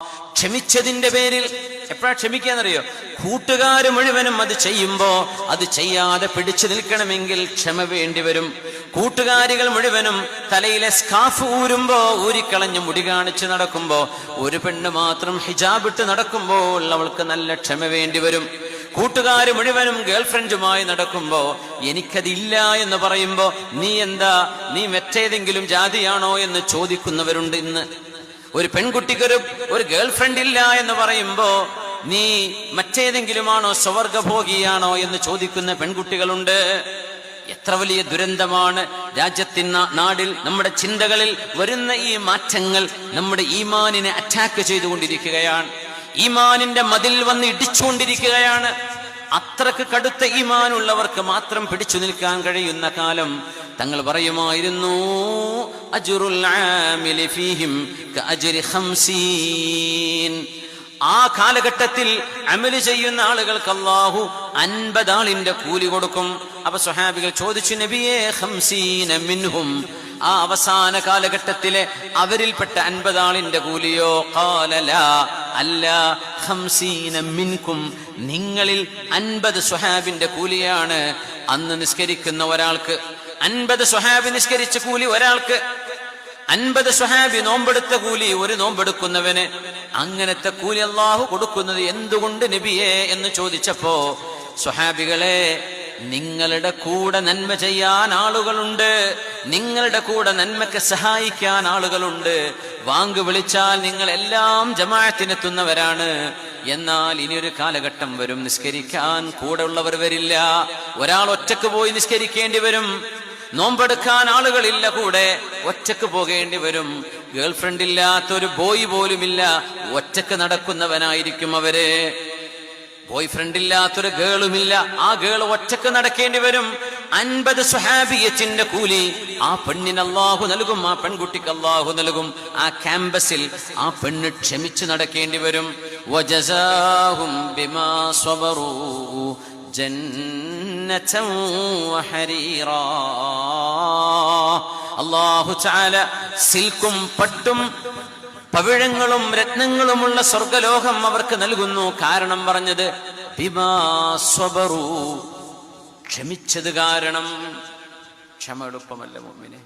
ക്ഷമിച്ചതിന്റെ പേരിൽ എപ്പോഴാ ക്ഷമിക്കാന്നറിയോ? കൂട്ടുകാര് മുഴുവനും അത് ചെയ്യുമ്പോ അത് ചെയ്യാതെ പിടിച്ചു നിൽക്കണമെങ്കിൽ ക്ഷമ വേണ്ടി വരും. കൂട്ടുകാരികൾ മുഴുവനും തലയിലെ സ്കാഫ് ഊരുമ്പോ ഊരിക്കളഞ്ഞ് മുടി കാണിച്ച് നടക്കുമ്പോ ഒരു പെണ്ണ് മാത്രം ഹിജാബ് ഇട്ട് നടക്കുമ്പോൾ അവൾക്ക് നല്ല ക്ഷമ വേണ്ടി വരും. കൂട്ടുകാര് മുഴുവനും ഗേൾഫ്രണ്ടുമായി നടക്കുമ്പോ എനിക്കതില്ല എന്ന് പറയുമ്പോ നീ മറ്റേതെങ്കിലും ജാതിയാണോ എന്ന് ചോദിക്കുന്നവരുണ്ട് ഇന്ന്. ഒരു പെൺകുട്ടിക്കൊരു ഗേൾഫ്രണ്ട് ഇല്ല എന്ന് പറയുമ്പോ നീ മറ്റേതെങ്കിലുമാണോ, സ്വർഗഭോഗിയാണോ എന്ന് ചോദിക്കുന്ന പെൺകുട്ടികളുണ്ട്. എത്ര വലിയ ദുരന്തമാണ് രാജ്യത്തിന്, നാടിൽ, നമ്മുടെ ചിന്തകളിൽ വരുന്ന ഈ മാറ്റങ്ങൾ നമ്മുടെ ഈമാനിനെ അറ്റാക്ക് ചെയ്തുകൊണ്ടിരിക്കുകയാണ്. ഈമാനിന്റെ മതിൽ വന്ന് ഇടിച്ചുകൊണ്ടിരിക്കുകയാണ്. അത്രക്ക് കടുത്ത ഈമാനുള്ളവർക്ക് മാത്രം പിടിച്ചു നിൽക്കാൻ കഴിയുന്ന കാലം തങ്ങൾ പറയുമായിരുന്നു, അജ്റുൽ ആമിലി ഫീഹിം കഅജ്രി 50. ആ കാലഘട്ടത്തിൽ അമല് ചെയ്യുന്ന ആളുകൾക്ക് അല്ലാഹു 50 ആളിന്റെ കൂലി കൊടുക്കും. അപ്പൊ സ്വഹാബികൾ ചോദിച്ചു, നബിയേ 50 മിൻഹും, ആ അവസാന കാലഘട്ടത്തിലെ അവരിൽപ്പെട്ട 50 ആളിന്റെ കൂലിയോ? ഖാല ലാ, അല്ല, 50 മിൻകും, നിങ്ങളിൽ 50 സ്വഹാബിന്റെ കൂലിയാണ് അന്ന് നിസ്കരിക്കുന്ന ഒരാൾക്ക്. 50 സ്വഹാബി നിസ്കരിച്ച കൂലി ഒരാൾക്ക്, 50 സ്വഹാബി നോമ്പെടുത്ത കൂലി ഒരു നോമ്പെടുക്കുന്നവന്. അങ്ങനത്തെ കൂലി അല്ലാഹു കൊടുക്കുന്നത് എന്തുകൊണ്ട് നബിയേ എന്ന് ചോദിച്ചപ്പോ, സ്വഹാബികളെ, നിങ്ങളുടെ കൂടെ നന്മ ചെയ്യാൻ ആളുകളുണ്ട്, നിങ്ങളുടെ കൂടെ നന്മയ്ക്ക് സഹായിക്കാൻ ആളുകളുണ്ട്. വാങ്ക് വിളിച്ചാൽ നിങ്ങൾ എല്ലാം ജമാഅത്തിനെത്തുന്നവരാണ്. എന്നാൽ ഇനിയൊരു കാലഘട്ടം വരും, നിസ്കരിക്കാൻ കൂടെ ഉള്ളവർ വരില്ല. ഒരാൾ ഒറ്റക്ക് പോയി നിസ്കരിക്കേണ്ടി വരും. നോമ്പെടുക്കാൻ ആളുകളില്ല കൂടെ, ഒറ്റക്ക് പോകേണ്ടി വരും. ഗേൾഫ്രണ്ട് ഇല്ലാത്തൊരു ബോയ് പോലുമില്ല, ഒറ്റക്ക് നടക്കുന്നവനായിരിക്കും അവര്. ബോയ് ഫ്രണ്ട് ഇല്ലാത്തൊരു ഗേളുമില്ല, ആ ഗേൾ ഒറ്റക്ക് നടക്കേണ്ടി വരും. 50 സ്വഹാബിയത്തിന്റെ കൂലി ആ പെണ്ണിന് അല്ലാഹു നൽകും, ആ പെൺകുട്ടിക്ക് അല്ലാഹു നൽകും. ആ ക്യാമ്പസിൽ ആ പെണ്ണ് ക്ഷമിച്ചു നടക്കേണ്ടി വരും. വജസാഹും ബിമാ സ്വബറൂ ജന്നതൻ വഹരീറാ. അല്ലാഹു തആല സിൽക്കും പട്ടും പവിഴങ്ങളും രത്നങ്ങളുമുള്ള സ്വർഗലോകം അവർക്ക് നൽകുന്നു. കാരണം പറഞ്ഞത് ബിമാ സ്വബറൂ, ക്ഷമിച്ചത് കാരണം. ക്ഷമ എളുപ്പമല്ല മുഅ്മിനേ.